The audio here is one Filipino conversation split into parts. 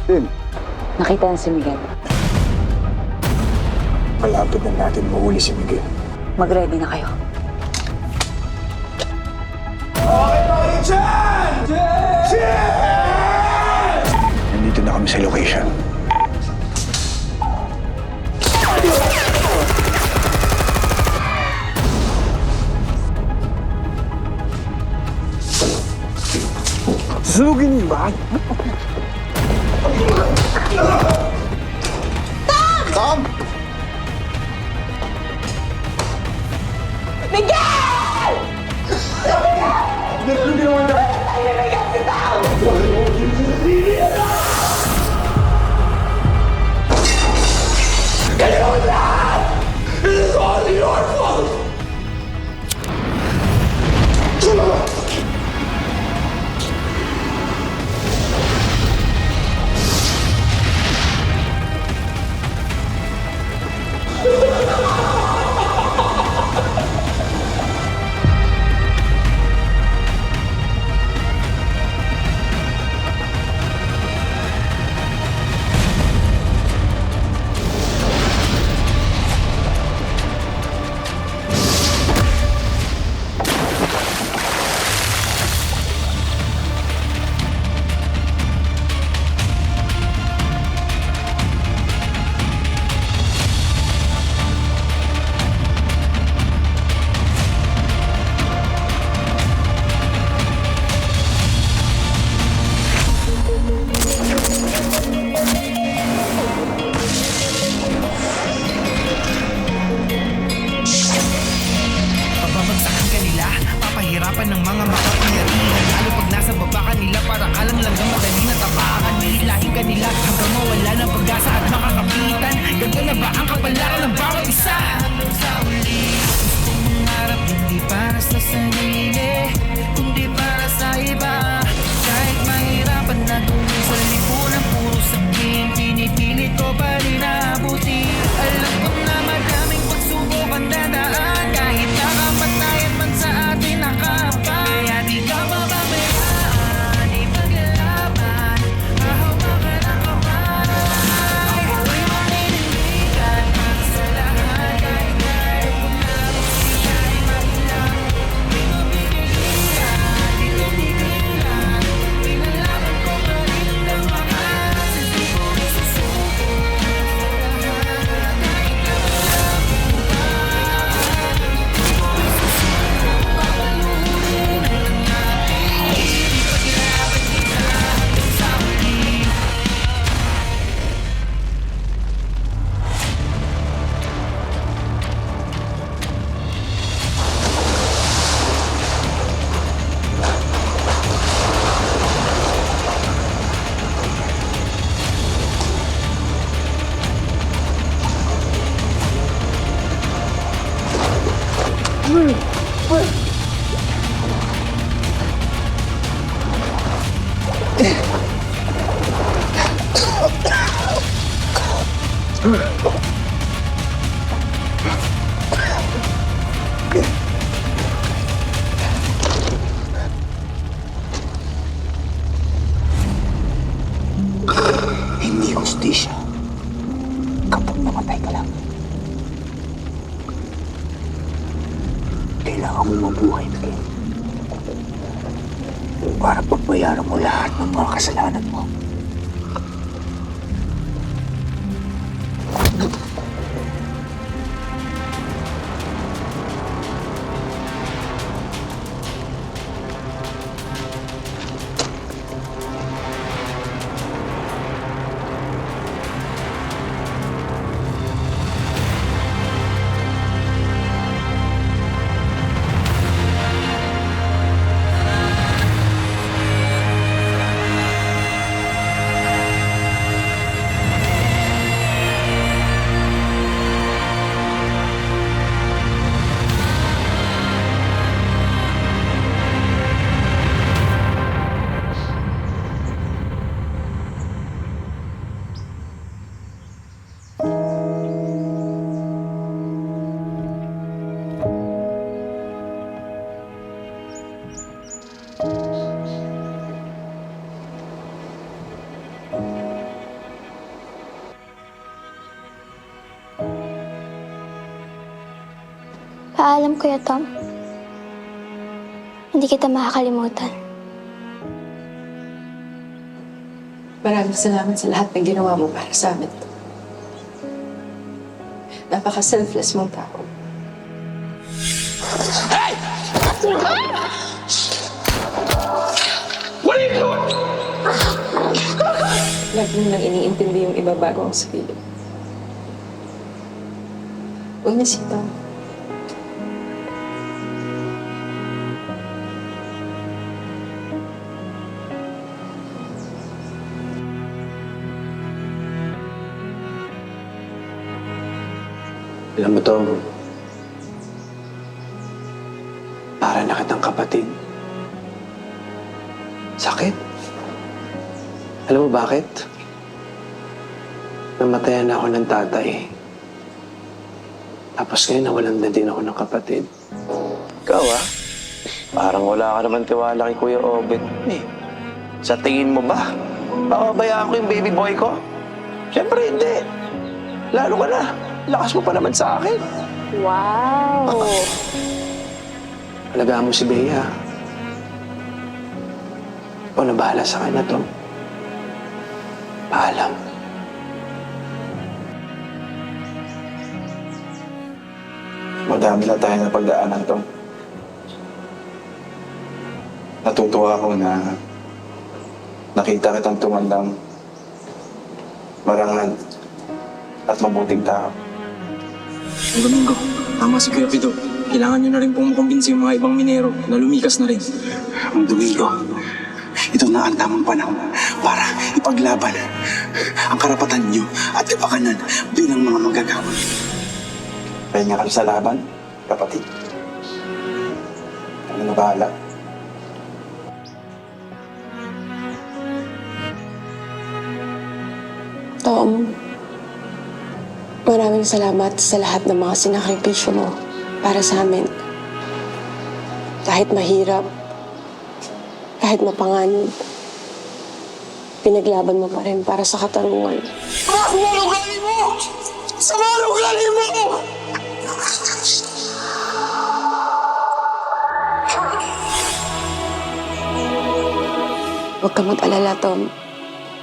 Din, Nakita na si Miguel. malapit na natin mahuli si Miguel. Mag-ready na kayo. Nandito na kami sa location. Sunugin niyo ba? Tom! Pababagsakan ka nila, papahirapan ng mga makapangyarihan. Lalo pag nasa baba ka nila, para alang lang madali na tapakan. Hihilahin ka nila hanggang mawala ng pag-asa at makakapitan. Ganto na ba ang kapalaran ng bawat isa? Sa uli, gustong mangarap hindi para sa sarili, kundi para sa iba. Kahit mahirapan na gawin sa lipunan, puro sabihin, pinipilit ko pa rin naabuti. Alam ko na maraming pagsubok ang dadaan, kahit nakamatayan man sa atin nakapag. Kaya di ka mababayaan, ipaglaban, hahawakan ka ng kamay. Ako'y maninindigan para sa lahat, kahit kahit kung nabusiya ay mahilang. Di ko pipilian, di ko pipilan, pinalaman ko pa rin ang lakas. Hindi ko isusuko sa lahat, kahit nawalang Hindi hustisya kapag namatay ka lang. Kailangan mo mabuhay, Miguel. Para pagbayaran mo lahat ng mga kasalanan mo. Paalam, Kuya Tom. Hindi kita makakalimutan. Maraming salamat sa lahat ng ginawa mo para sa amin. Napaka-selfless mong tao. Lagi mo lang iniintindi yung iba bago ang sarili. Huwag na sitaw. Alam mo, Tom, para na kitang kapatid. Sakit. Alam mo bakit? Namatayan ako ng tatay. Tapos ngayon nawalan na din ako ng kapatid. Ikaw parang wala ka naman tiwala kay Kuya Obet. Sa tingin mo ba, papabayaan ko yung baby boy ko? Siyempre hindi. Lalo ka na. Lakas mo pa naman sa akin. Wow! Alagaan mo si Bea. Ikaw na bahala sa kanya, Tom. Paalam. Madami na tayo na pagdaanan, Tom. Natutuwa ako na nakita kitang tumandang marangal at mabuting tao. Ang Domingo, tama si Kuya Pido. Kailangan nyo na rin pong makumbinsi yung mga ibang minero na lumikas na rin. Ang Domingo, ito na ang tamang panahon para ipaglaban ang karapatan niyo at kapakanan bilang mga manggagawa. Pahinga ka sa laban, kapatid. Ano na bahala? Tom, maraming salamat sa lahat ng mga sinakripisyo mo para sa amin. Kahit mahirap, kahit mapanganib, pinaglaban mo pa rin para sa katarungan. Huwag ka mag-alala, Tom.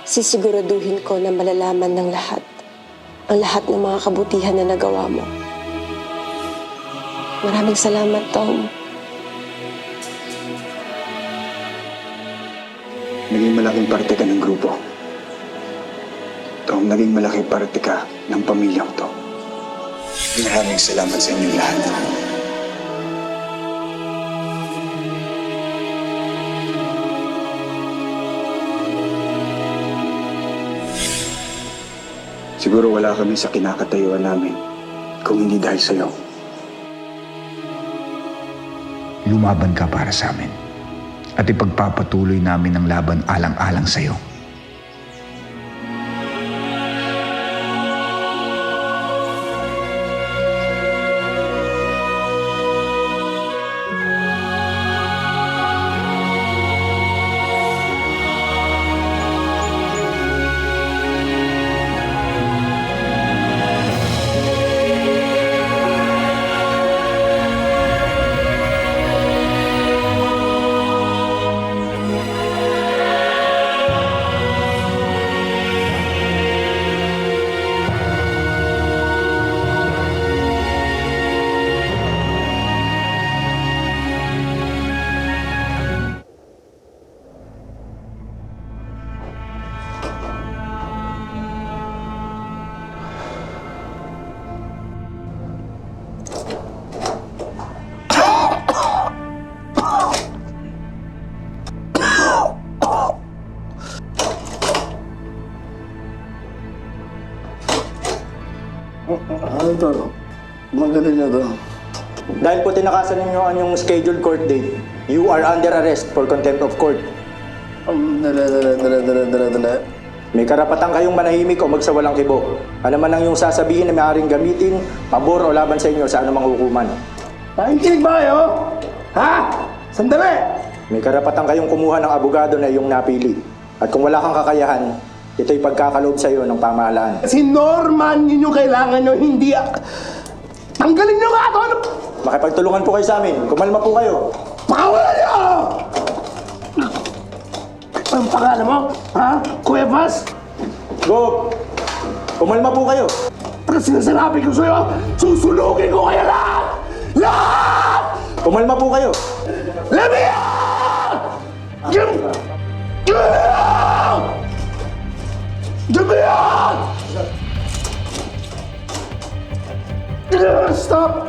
Sisiguraduhin ko na malalaman ng lahat ang lahat ng mga kabutihan na nagawa mo. Maraming salamat, Tom. Naging malaking parte ka ng grupo. Tom, naging malaking parte ka ng pamilya ko to. Maraming salamat sa inyong lahat. Siguro wala kami sa kinakatayuan namin kung hindi dahil sa'yo. Lumaban ka para sa amin at ipagpapatuloy namin ang laban alang-alang sa'yo. Ano to? Magaling na to. Dahil po tinakasan ninyo ang yung scheduled court date, you are under arrest for contempt of court. Dala. May karapatan kayong manahimik o magsawalang kibo. Ano man ang yung sasabihin na maaaring gamitin, pabor o laban sa inyo sa anumang hukuman. Nakikinig ba kayo? Ha? Sandali! May karapatan kayong kumuha ng abogado na iyong napili. At kung wala kang kakayahan, ito'y pagkakaloob sa iyo ng pamahalaan. Si Norman, yun yung kailangan nyo, hindi Tanggalin niyo nga ito! Makipagtulungan po kayo sa amin. Kumalma po kayo. Pakawala niyo! Anong pangalan mo? Ha? Kuya Bas? Go! Kumalma po kayo. Kasi sinasabi ko sa'yo, susunugin ko kayo lahat! Lahat! Kumalma po kayo. Let me out! Give me out! Give me out! Stop!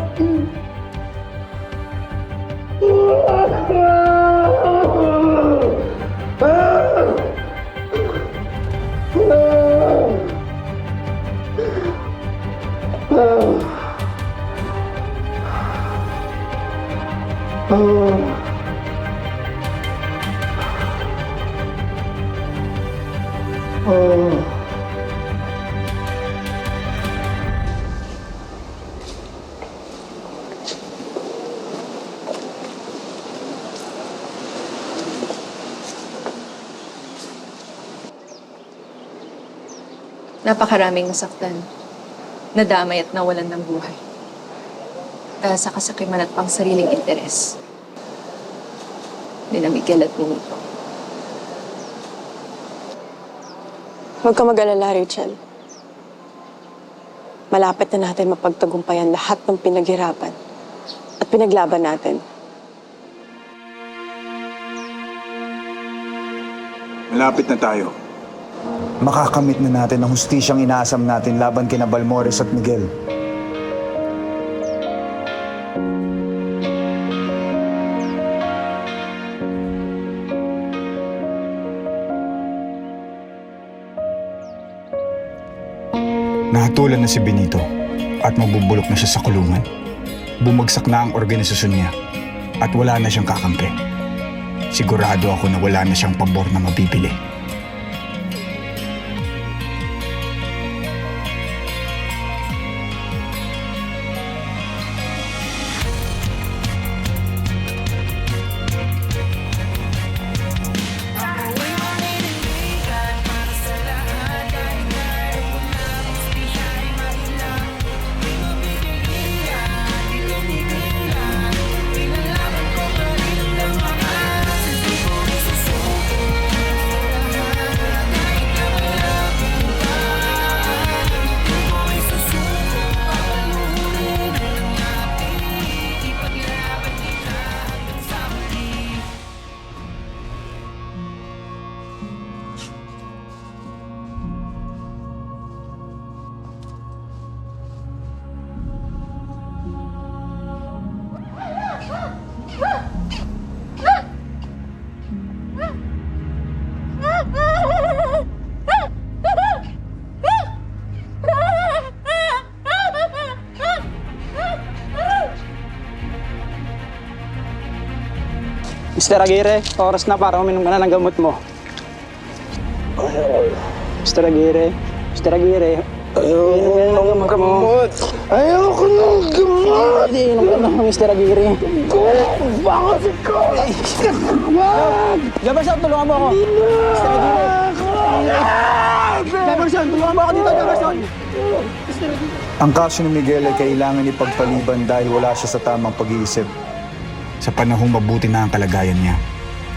Napakaraming nasaktan, nadamay at nawalan ng buhay. Dahil sa kasakiman at pang sariling interes. Ni Miguel at Benito. Huwag ka mag-alala, Rachel. Malapit na natin mapagtagumpayan lahat ng pinaghirapan at pinaglaban natin. Malapit na tayo. Makakamit na natin ang hustisyang inaasam natin laban kina Balmores at Miguel. Nahatulan na si Benito at mabubulok na siya sa kulungan. Bumagsak na ang organisasyon niya at wala na siyang kakampi. Sigurado ako na wala na siyang pabor na mabibili. Mr. Aguirre, oras na para uminom ka na ng gamot mo. Mr. Aguirre, inom ng gamot mo. Ayoko ng gamot! Hindi, inom ka na, Mr. Aguirre. Bakit ikaw? Wag! Jefferson, tulungan mo ako. Mr. Aguirre. Jefferson, tulungan mo ako dito, Jefferson. Ang kaso ni Miguel ay kailangan ipagpaliban dahil wala siya sa tamang pag-iisip. Sa panahong mabuti na ang kalagayan niya,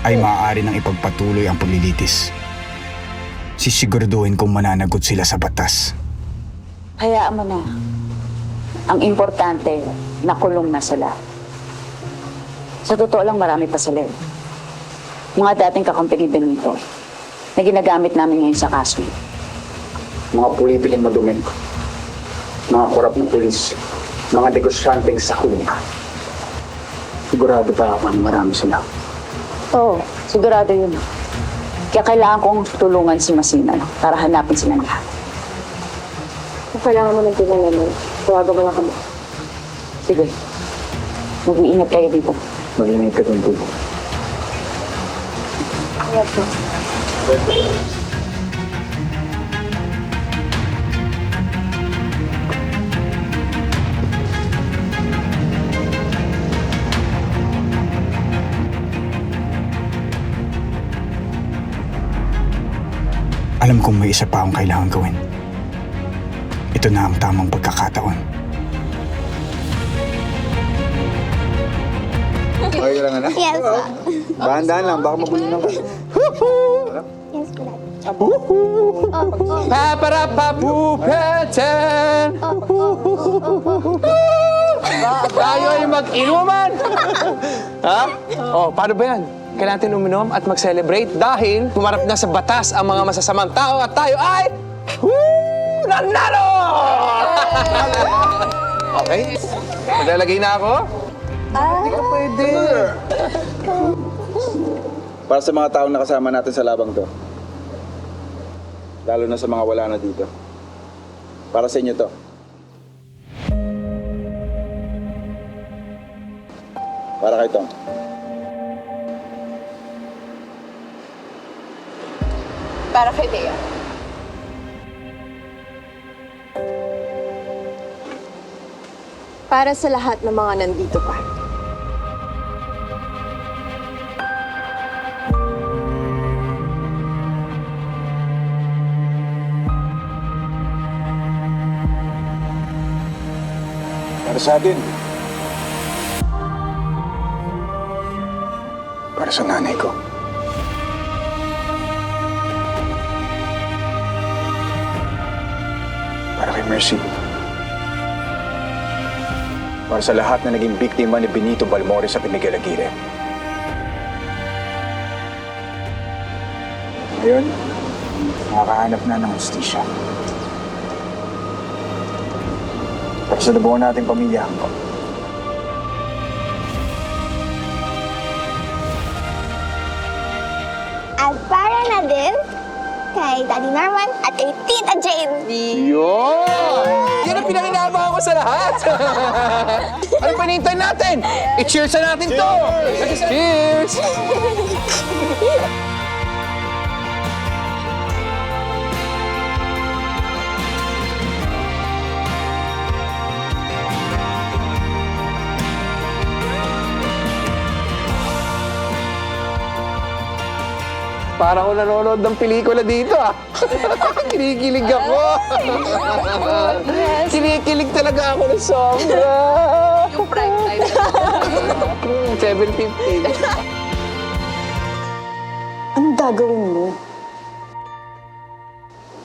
ay maaari nang ipagpatuloy ang paglilitis. Sisiguraduhin kong mananagot sila sa batas. Hayaan mo na. Ang importante, nakulong na sila. Sa totoo lang, marami pa sila. Mga dating kakampi ni Benito na ginagamit namin ngayon sa kaso. Mga pulipiling maduming, mga korap ng pulis, mga negosyanteng sa kulungan. Sigurado pa ako na marami sila. Oo, sigurado yun. Kaya kailangan kong tulungan si Masina para hanapin sila lahat. Kung kailangan mo ng tulungan mo, tawagan mo lang kami. Sige. Mag-iingat kayo dito. Mag-ingat ka doon, Tubo. Ingat po. Alam kong may isa pa akong kailangan gawin. Ito na ang tamang pagkakataon. Okay ka lang, anak? Yes, po. Dahan-dahan lang, baka mabulinan ka. Yes, po, Daddy. Paparapapupeten! Tayo ay mag-inuman! Ha? Oh, paano ba yan? Kailangan natin uminom at mag-celebrate dahil pumarap na sa batas ang mga masasamang tao at tayo ay... Nanalo! Okay? Maglalagay na ako? Hindi ka pwede. Para sa mga taong nakasama natin sa labang to. Lalo na sa mga wala na dito. Para sa inyo to. Para kay Tom. Para kay Bea. Para sa lahat ng mga nandito pa. Para sa atin. Para sa nanay ko. Para kay Mercy. Para sa lahat na naging biktima ni Benito Balmores at ni Miguel Aguirre. Ngayon, nakakahanap na ng justisya. Para sa nabuo nating pamilya. At para na din kay Daddy Norman at kay Tita Jane. Yun! Yan ang pinakinabangan ko sa lahat! Ano pa hinihintay natin? I-cheers na natin to! Cheers! Parang ako nanonood ng pelikula dito ah. Kinikilig ako. Kinikilig talaga ako ng sobra. Yung prime time. 7:15. Anong gagawin mo?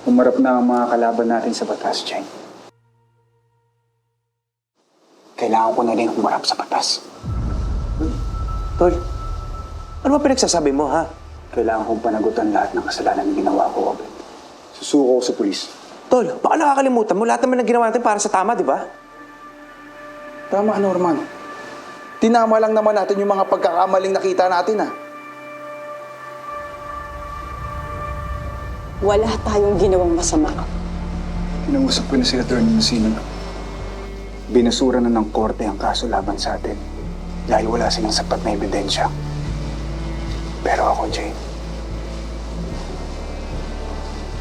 Umarap na ang mga kalaban natin sa batas, Jane. Kailangan ko na rin humarap sa batas. Tol, ano ba pinagsasabi mo ha? Kailangan kong panagutan lahat ng kasalanan na ginawa ko, Obed. Susuko ko sa pulis. Tol, baka nakakalimutan mo lahat naman ng ginawa natin para sa tama, di ba? Tama, Norman. Tinama lang naman natin yung mga pagkakamaling nakita natin, ha? Wala tayong ginawang masama. Kinausap ko na si Atty. Messina. Binasura na ng korte ang kaso laban sa atin dahil wala silang sapat na ebidensya. Pero ako, Jane,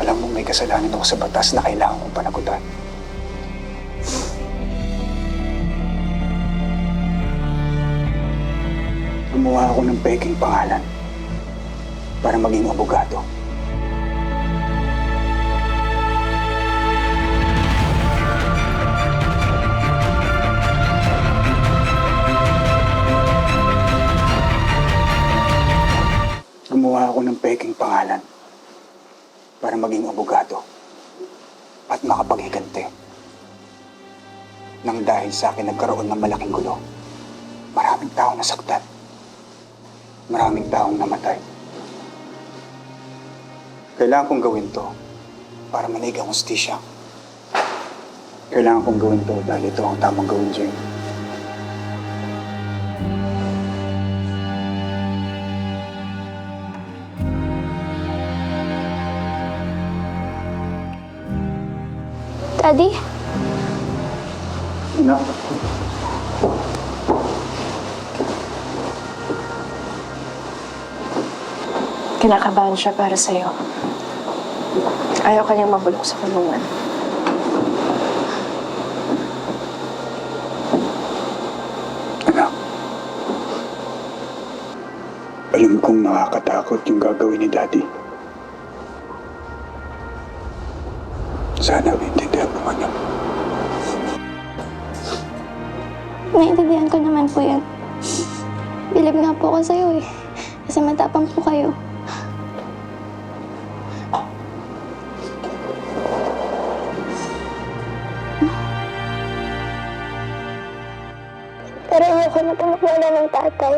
alam mo may kasalanan ako sa batas na kailangan kong panagutan. Gumawa ako ng peking pangalan para maging abogado. Gumawa ako ng peking pangalan para maging abogado at makapaghiganti. Nang dahil sa akin nagkaroon ng malaking gulo, maraming taong nasaktan, maraming taong namatay. Kailangan kong gawin to para manig ang hustisya. Kailangan kong gawin to dahil ito ang tamang gawin, Jane. Daddy? No. Kinakabahan siya para sa'yo. Ayaw kanyang mabulok sa kulungan. Anak, alam kong nakakatakot yung gagawin ni Daddy. Sana maintindihan mo man yan. Naiintindihan ko naman po yan. Bilib nga po ako sa'yo eh. Kasi matapang po kayo. Pero ayoko na po magwala ng tatay.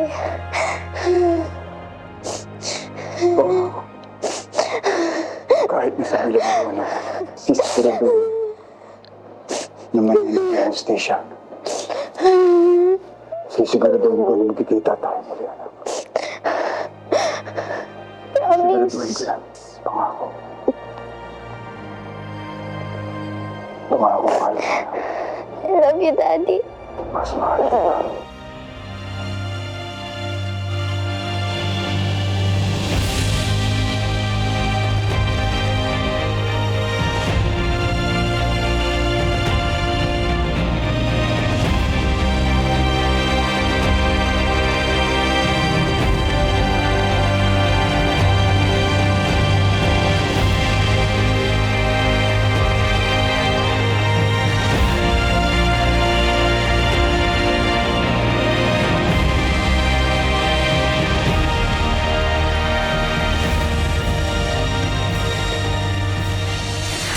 Kahit na sa ilang ano, sisigurado naman yung Anastasia. Sisigurado ko na magkikita tayo muli, anak. Promise. Siguraduhin ko yan. Pangako. Pangako, mahal ko. I love you, Daddy. Mas mahal kita.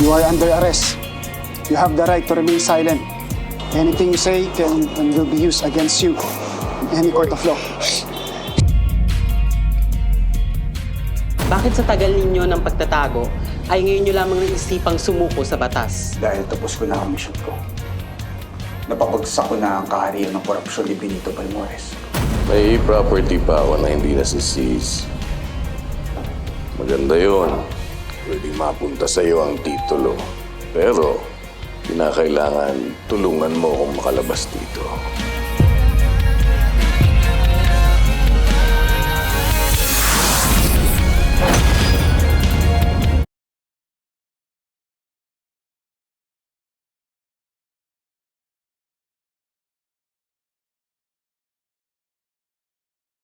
You are under arrest. You have the right to remain silent. Anything you say can and will be used against you in any court of law. Bakit sa tagal ninyo ng pagtatago ay ngayon nyo lamang naisipang sumuko sa batas? Dahil tapos ko na ang mission ko. Napapagsak ko na ang kaharian ng korupsyon ni Benito Balmores. May property pa ako na hindi nasiseize. Maganda yun. Pwedeng mapunta sa iyo ang titulo. Pero, kinakailangan tulungan mo akong makalabas dito.